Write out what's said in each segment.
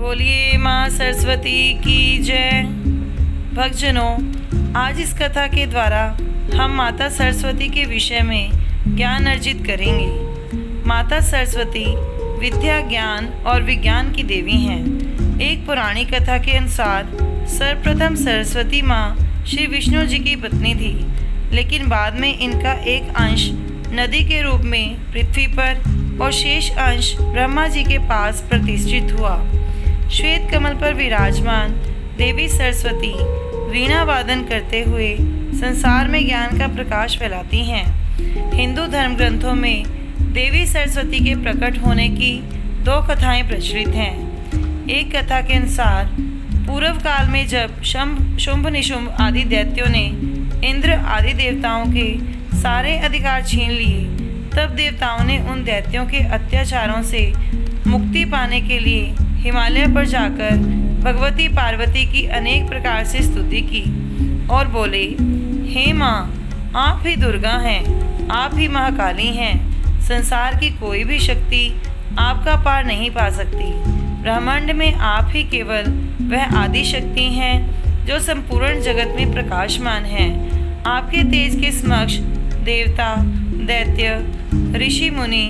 बोलिए माँ सरस्वती की जय। भक्तजनों, आज इस कथा के द्वारा हम माता सरस्वती के विषय में ज्ञान अर्जित करेंगे। माता सरस्वती विद्या, ज्ञान और विज्ञान की देवी हैं। एक पुरानी कथा के अनुसार सर्वप्रथम सरस्वती माँ श्री विष्णु जी की पत्नी थी, लेकिन बाद में इनका एक अंश नदी के रूप में पृथ्वी पर और शेष अंश ब्रह्मा जी के पास प्रतिष्ठित हुआ। श्वेत कमल पर विराजमान देवी सरस्वती वीणा वादन करते हुए संसार में ज्ञान का प्रकाश फैलाती हैं। हिंदू धर्म ग्रंथों में देवी सरस्वती के प्रकट होने की दो कथाएं प्रचलित हैं। एक कथा के अनुसार पूर्व काल में जब शुंभ निशुंभ आदि दैत्यों ने इंद्र आदि देवताओं के सारे अधिकार छीन लिए, तब देवताओं ने उन दैत्यों के अत्याचारों से मुक्ति पाने के लिए हिमालय पर जाकर भगवती पार्वती की अनेक प्रकार से स्तुति की और बोले, हे माँ, आप ही दुर्गा हैं, आप ही महाकाली हैं। संसार की कोई भी शक्ति आपका पार नहीं पा सकती। ब्रह्मांड में आप ही केवल वह आदि शक्ति हैं जो संपूर्ण जगत में प्रकाशमान हैं। आपके तेज के समक्ष देवता, दैत्य, ऋषि मुनि,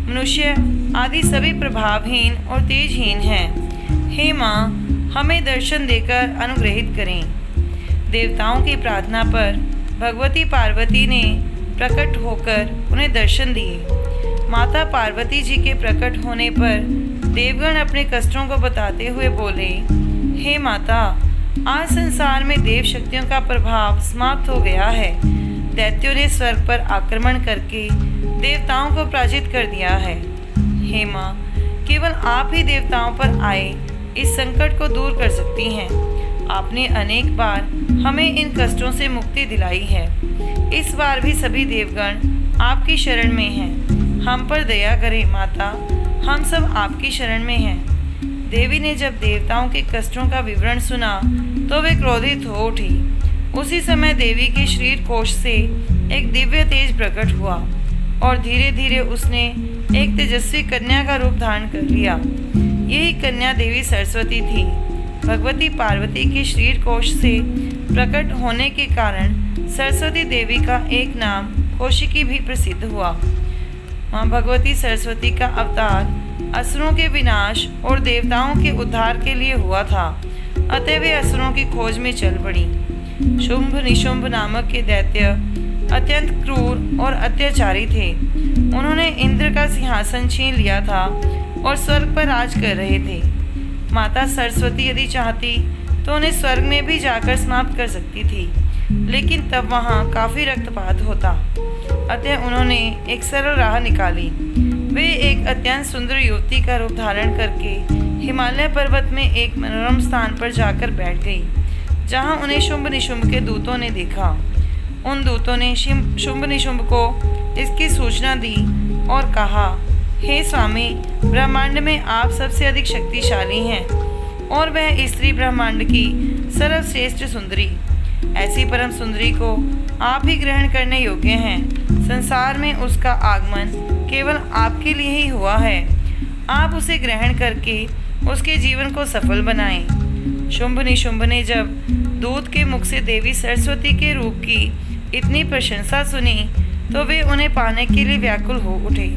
मनुष्य आदि सभी प्रभावहीन और तेजहीन हैं। हे माँ, हमें दर्शन देकर अनुग्रहित करें। देवताओं की प्रार्थना पर भगवती पार्वती ने प्रकट होकर उन्हें दर्शन दिए। माता पार्वती जी के प्रकट होने पर देवगण अपने कष्टों को बताते हुए बोले, हे माता, आज संसार में देव शक्तियों का प्रभाव समाप्त हो गया है। दैत्यों ने स्वर्ग पर आक्रमण करके देवताओं को पराजित कर दिया है। हे माँ, केवल आप ही देवताओं पर आए इस संकट को दूर कर सकती हैं। आपने अनेक बार हमें इन कष्टों से मुक्ति दिलाई है। इस बार भी सभी देवगण आपकी शरण में हैं। हम पर दया करें माता, हम सब आपकी शरण में हैं। देवी ने जब देवताओं के कष्टों का विवरण सुना तो वे क्रोधित हो उठी। उसी समय देवी के शरीर कोश से एक दिव्य तेज प्रकट हुआ और धीरे धीरे उसने एक तेजस्वी कन्या का रूप धारण कर लिया। यही कन्या देवी सरस्वती थी। भगवती पार्वती के शरीर कोश से प्रकट होने के कारण सरस्वती देवी का एक नाम कौशिकी भी प्रसिद्ध हुआ। माँ भगवती सरस्वती का अवतार असुरों के विनाश और देवताओं के उद्धार के लिए हुआ था, अतः वे असुरों की खोज में चल पड़ी। शुंभ निशुंभ नामक के दैत्य अत्यंत क्रूर और अत्याचारी थे। उन्होंने इंद्र का सिंहासन छीन लिया था और स्वर्ग पर राज कर रहे थे। माता सरस्वती यदि चाहती तो उन्हें स्वर्ग में भी जाकर समाप्त कर सकती थी, लेकिन तब वहाँ काफ़ी रक्तपात होता। अतः उन्होंने एक सरल राह निकाली। वे एक अत्यंत सुंदर युवती का रूप धारण करके हिमालय पर्वत में एक मनोरम स्थान पर जाकर बैठ गई, जहाँ उन्हें शुंभ निशुंभ के दूतों ने देखा। उन दूतों ने शुंभ निशुंभ को इसकी सूचना दी और कहा, हे स्वामी, ब्रह्मांड में आप सबसे अधिक शक्तिशाली हैं और वह स्त्री ब्रह्मांड की सर्वश्रेष्ठ सुंदरी। ऐसी परम सुंदरी को आप ही ग्रहण करने योग्य हैं। संसार में उसका आगमन केवल आपके लिए ही हुआ है। आप उसे ग्रहण करके उसके जीवन को सफल बनाएं। शुंभ निशुंभ ने जब दूत के मुख से देवी सरस्वती के रूप की इतनी प्रशंसा सुनी तो वे उन्हें पाने के लिए व्याकुल हो उठे।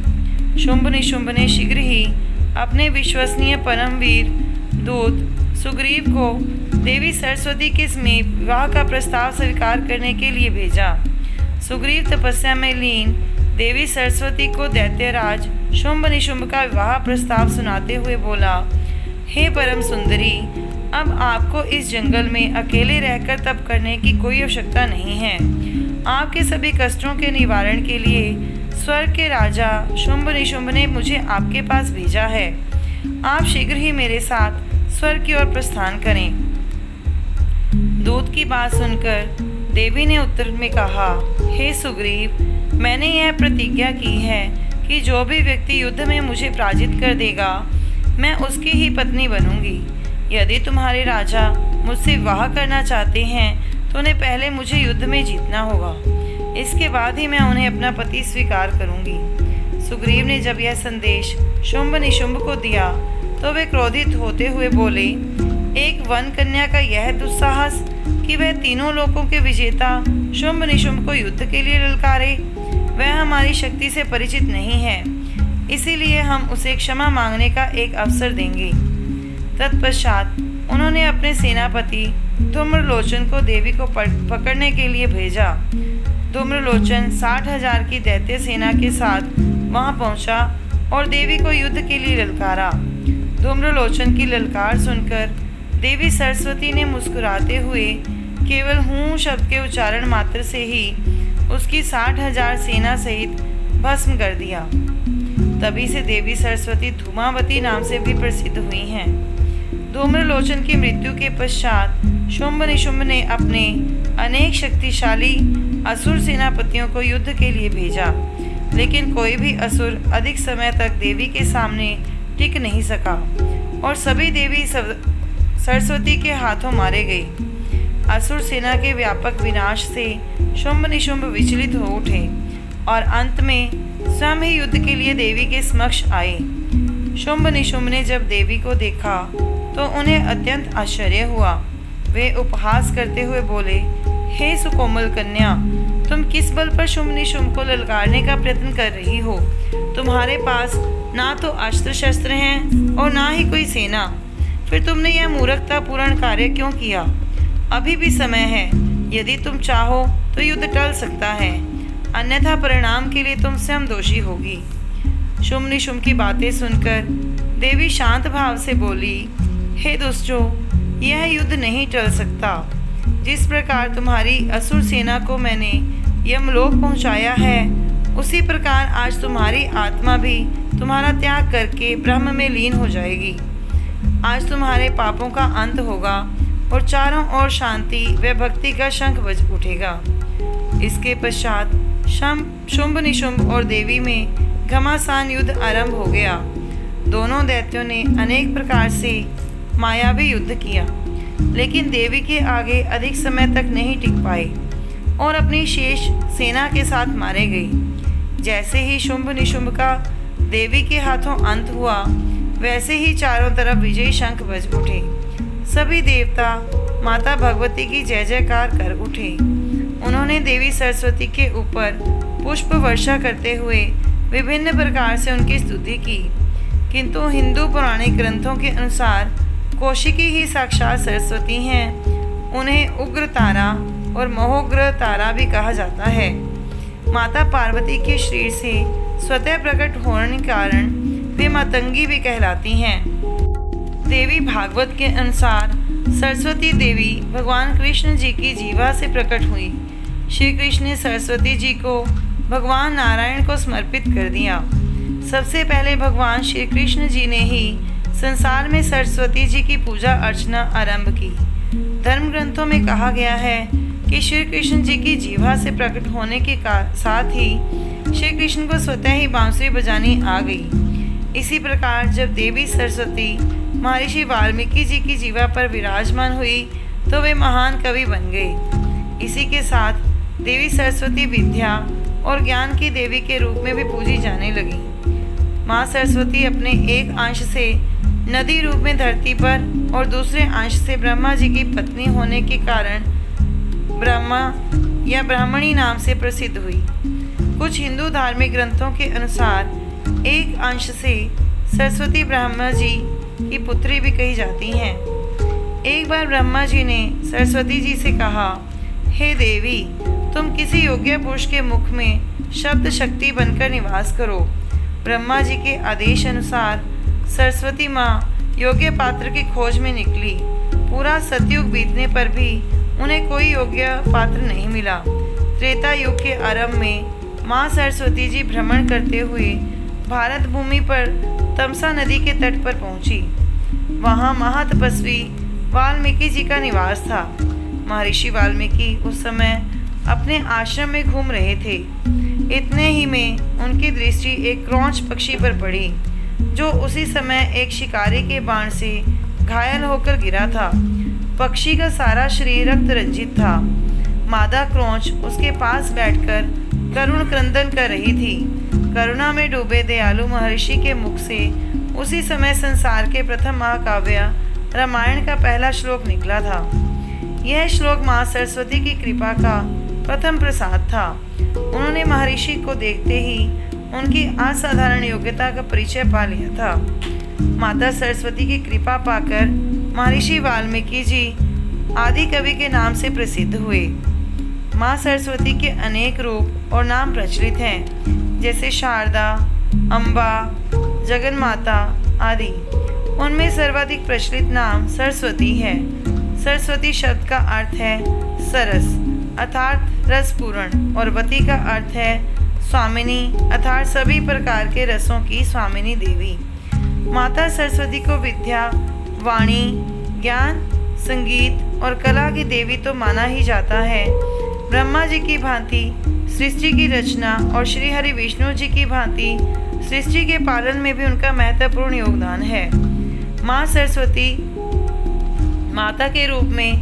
शुंभ निशुंभ ने शीघ्र ही अपने विश्वसनीय परमवीर दूत सुग्रीव को देवी सरस्वती के समीप विवाह का प्रस्ताव स्वीकार करने के लिए भेजा। सुग्रीव तपस्या में लीन देवी सरस्वती को दैत्यराज शुंभ निशुंभ का विवाह प्रस्ताव सुनाते हुए बोला, हे परम सुंदरी, अब आपको इस जंगल में अकेले रहकर तप करने की कोई आवश्यकता नहीं है। आपके सभी कष्टों के निवारण के लिए स्वर्ग के राजा शुंभ निशुंभ ने मुझे आपके पास भेजा है। आप शीघ्र ही मेरे साथ स्वर्ग की ओर प्रस्थान करें। दूत की बात सुनकर देवी ने उत्तर में कहा, हे सुग्रीव, मैंने यह प्रतिज्ञा की है कि जो भी व्यक्ति युद्ध में मुझे पराजित कर देगा, मैं उसकी ही पत्नी बनूंगी। यदि तुम्हारे राजा मुझसे विवाह करना चाहते हैं तो उन्हें पहले मुझे युद्ध में जीतना होगा। इसके बाद ही मैं उन्हें अपना पति स्वीकार करूंगी। सुग्रीव ने जब यह संदेश शुंभ निशुंभ को दिया तो वे क्रोधित होते हुए बोले, एक वन कन्या का यह दुस्साहस कि वह तीनों लोकों के विजेता शुंभ निशुंभ को युद्ध के लिए ललकारे। वह हमारी शक्ति से परिचित नहीं है, इसीलिए हम उसे क्षमा मांगने का एक अवसर देंगे। तत्पश्चात उन्होंने अपने सेनापति धूम्रलोचन को देवी को पकड़ने के लिए भेजा। धूम्रलोचन 60,000 की दैत्य सेना के साथ वहां पहुंचा और देवी को युद्ध के लिए ललकारा। धूम्रलोचन की ललकार सुनकर देवी सरस्वती ने मुस्कुराते हुए केवल हूँ शब्द के उच्चारण मात्र से ही उसकी 60,000 सेना सहित भस्म कर दिया। तभी से देवी सरस्वती धूमावती नाम से भी प्रसिद्ध हुई हैं। धूम्रलोचन की मृत्यु के पश्चात शुंभ निशुंभ ने अपने अनेक शक्तिशाली असुर सेनापतियों को युद्ध के लिए भेजा, लेकिन कोई भी असुर अधिक समय तक देवी के सामने टिक नहीं सका और सभी देवी सरस्वती के हाथों मारे गए। असुर सेना के व्यापक विनाश से शुंभ निशुंभ विचलित हो उठे और अंत में स्वयं ही युद्ध के लिए देवी के समक्ष आए। शुंभ निशुंभ ने जब देवी को देखा तो उन्हें अत्यंत आश्चर्य हुआ। वे उपहास करते हुए बोले, हे सुकोमल कन्या, तुम किस बल पर शुंभ निशुंभ को ललकारने का प्रयत्न कर रही हो? तुम्हारे पास ना तो अस्त्र शस्त्र हैं और ना ही कोई सेना, फिर तुमने यह मूर्खतापूर्ण कार्य क्यों किया? अभी भी समय है, यदि तुम चाहो तो युद्ध टल सकता है, अन्यथा परिणाम के लिए तुम स्वयं दोषी होगी। शुंभ निशुंभ की बातें सुनकर देवी शांत भाव से बोली, हे दुष्टों, यह युद्ध नहीं टल सकता। जिस प्रकार तुम्हारी असुर सेना को मैंने यमलोक पहुंचाया है, उसी प्रकार आज तुम्हारी आत्मा भी तुम्हारा त्याग करके ब्रह्म में लीन हो जाएगी। आज तुम्हारे पापों का अंत होगा और चारों ओर शांति व भक्ति का शंख बज उठेगा। इसके पश्चात शुंभ निशुंभ और देवी में घमासान युद्ध आरंभ हो गया। दोनों दैत्यों ने अनेक प्रकार से मायावी युद्ध किया, लेकिन देवी के आगे अधिक समय तक नहीं टिक पाए और अपनी शेष सेना के साथ मारे गए। जैसे ही शुंभ निशुंभ का देवी के हाथों अंत हुआ, वैसे ही चारों तरफ विजयी शंख बज उठे। सभी देवता माता भगवती की जय जयकार कर उठे। उन्होंने देवी सरस्वती के ऊपर पुष्प वर्षा करते हुए विभिन्न प्रकार से उनकी स्तुति की, किंतु हिंदू पौराणिक ग्रंथों के अनुसार कौशिकी ही साक्षात सरस्वती हैं। उन्हें उग्र तारा और महोग्र तारा भी कहा जाता है। माता पार्वती के शरीर से स्वतः प्रकट होने के कारण वे मातंगी भी कहलाती हैं। देवी भागवत के अनुसार सरस्वती देवी भगवान कृष्ण जी की जीवा से प्रकट हुई। श्री कृष्ण ने सरस्वती जी को भगवान नारायण को समर्पित कर दिया। सबसे पहले भगवान श्री कृष्ण जी ने ही संसार में सरस्वती जी की पूजा अर्चना आरंभ की। धर्म ग्रंथों में कहा गया है कि श्री कृष्ण जी की जीवा से प्रकट होने के साथ ही श्री कृष्ण को स्वतः ही बांसुरी बजानी आ गई। इसी प्रकार जब देवी सरस्वती महर्षि वाल्मीकि जी की जीवा पर विराजमान हुई तो वे महान कवि बन गए। इसी के साथ देवी सरस्वती विद्या और ज्ञान की देवी के रूप में भी पूजी जाने लगी। माँ सरस्वती अपने एक अंश से नदी रूप में धरती पर और दूसरे अंश से ब्रह्मा जी की पत्नी होने के कारण ब्रह्मा या ब्राह्मणी नाम से प्रसिद्ध हुई। कुछ हिंदू धार्मिक ग्रंथों के अनुसार एक अंश से सरस्वती ब्रह्मा जी की पुत्री भी कही जाती हैं। एक बार ब्रह्मा जी ने सरस्वती जी से कहा, हे देवी, तुम किसी योग्य पुरुष के मुख में शब्द शक्ति बनकर निवास करो। ब्रह्मा जी के आदेश अनुसार सरस्वती माँ योग्य पात्र की खोज में निकली। पूरा सतयुग बीतने पर भी उन्हें कोई योग्य पात्र नहीं मिला। त्रेता युग के आरंभ में माँ सरस्वती जी भ्रमण करते हुए भारत भूमि पर तमसा नदी के तट पर पहुँची। वहाँ महातपस्वी वाल्मीकि जी का निवास था। महर्षि वाल्मीकि उस समय अपने आश्रम में घूम रहे थे। इतने ही में उनकी दृष्टि एक क्रौंच पक्षी पर पड़ी, जो उसी समय एक शिकारी के बाण से घायल होकर गिरा था। पक्षी का सारा शरीर रक्त रंजित था। मादा क्रौंच उसके पास बैठकर करुण क्रंदन कर रही थी। करुणा में डूबे दयालु महर्षि के मुख से उसी समय संसार के प्रथम महाकाव्य रामायण का पहला श्लोक निकला था। यह श्लोक माँ सरस्वती की कृपा का प्रथम प्रसाद था। उन्होंने महर्षि को देखते ही उनकी असाधारण योग्यता का परिचय पा लिया था। माता सरस्वती की कृपा पाकर महर्षि वाल्मीकि जी आदि कवि के नाम से प्रसिद्ध हुए। माँ सरस्वती के अनेक रूप और नाम प्रचलित हैं, जैसे शारदा, अम्बा, जगन्माता आदि। उनमें सर्वाधिक प्रचलित नाम सरस्वती है। सरस्वती शब्द का अर्थ है सरस अर्थात रसपूर्ण, और वती का अर्थ है स्वामिनी अर्थात सभी प्रकार के रसों की स्वामिनी देवी। माता सरस्वती को विद्या, वाणी, ज्ञान, संगीत और कला की देवी तो माना ही जाता है। ब्रह्मा जी की भांति सृष्टि की रचना और श्री हरि विष्णु जी की भांति सृष्टि के पालन में भी उनका महत्वपूर्ण योगदान है। माँ सरस्वती माता के रूप में,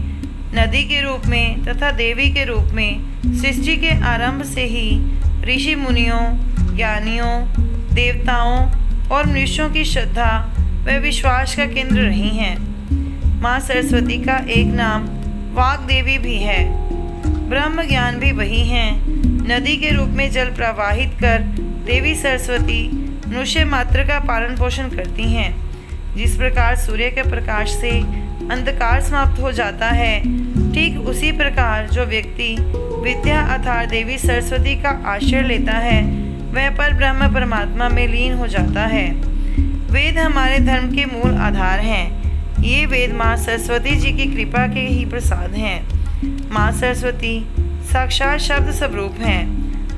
नदी के रूप में तथा देवी के रूप में सृष्टि के आरंभ से ही ऋषि मुनियों, ज्ञानियों, देवताओं और मनुष्यों की श्रद्धा व विश्वास का केंद्र रही हैं। माँ सरस्वती का एक नाम वाग देवी भी है। ब्रह्म ज्ञान भी वही हैं। नदी के रूप में जल प्रवाहित कर देवी सरस्वती मनुष्य मात्र का पालन पोषण करती हैं। जिस प्रकार सूर्य के प्रकाश से अंधकार समाप्त हो जाता है, ठीक उसी प्रकार जो व्यक्ति विद्या अर्थात देवी सरस्वती का आश्रय लेता है वह पर ब्रह्म परमात्मा में लीन हो जाता है। वेद हमारे धर्म के मूल आधार हैं। ये वेद माँ सरस्वती जी की कृपा के ही प्रसाद हैं। माँ सरस्वती साक्षात शब्द स्वरूप हैं,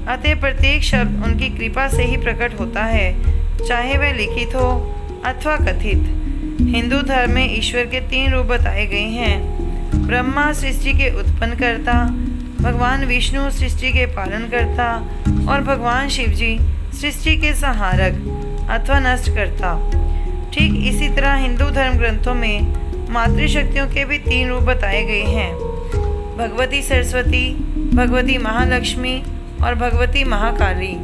अतः प्रत्येक शब्द उनकी कृपा से ही प्रकट होता है, चाहे वह लिखित हो अथवा कथित। हिंदू धर्म में ईश्वर के 3 रूप बताए गए हैं। ब्रह्मा सृष्टि के उत्पन्न करता, भगवान विष्णु सृष्टि के पालन करता और भगवान शिव जी सृष्टि के संहारक अथवा नष्ट करता। ठीक इसी तरह हिंदू धर्म ग्रंथों में मातृशक्तियों के भी 3 रूप बताए गए हैं, भगवती सरस्वती, भगवती महालक्ष्मी और भगवती महाकाली।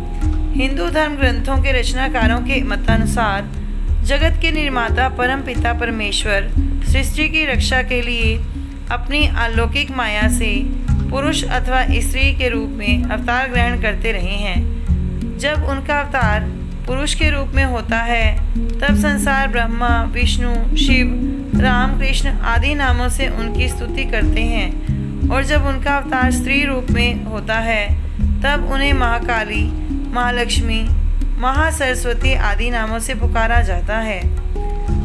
हिंदू धर्म ग्रंथों के रचनाकारों के मतानुसार जगत के निर्माता परम पिता परमेश्वर सृष्टि की रक्षा के लिए अपनी अलौकिक माया से पुरुष अथवा स्त्री के रूप में अवतार ग्रहण करते रहे हैं। जब उनका अवतार पुरुष के रूप में होता है तब संसार ब्रह्मा, विष्णु, शिव, राम, कृष्ण आदि नामों से उनकी स्तुति करते हैं, और जब उनका अवतार स्त्री रूप में होता है तब उन्हें महाकाली, महालक्ष्मी, महासरस्वती आदि नामों से पुकारा जाता है।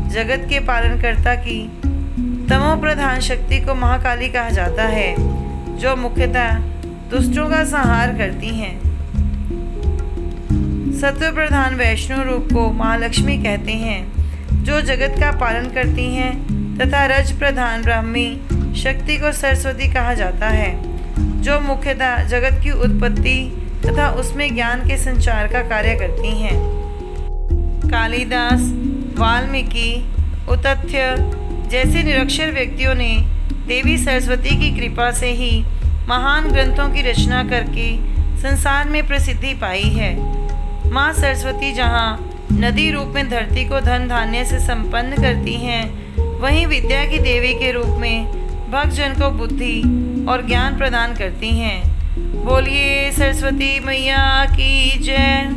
जगत के पालनकर्ता की तमो प्रधान शक्ति को महाकाली कहा जाता है, जो मुख्यतः दुष्टों का संहार करती हैं। सत्व प्रधान वैष्णव रूप को महालक्ष्मी कहते हैं, जो जगत का पालन करती हैं, तथा रज प्रधान ब्राह्मी शक्ति को सरस्वती कहा जाता है, जो मुख्यतः जगत की उत्पत्ति तथा उसमें ज्ञान के संचार का कार्य करती हैं। कालिदास, वाल्मीकि, उतथ्य जैसे निरक्षर व्यक्तियों ने देवी सरस्वती की कृपा से ही महान ग्रंथों की रचना करके संसार में प्रसिद्धि पाई है। माँ सरस्वती जहाँ नदी रूप में धरती को धन धान्य से संपन्न करती हैं, वहीं विद्या की देवी के रूप में भक्तजन को बुद्धि और ज्ञान प्रदान करती हैं। बोलिए सरस्वती मैया की जय।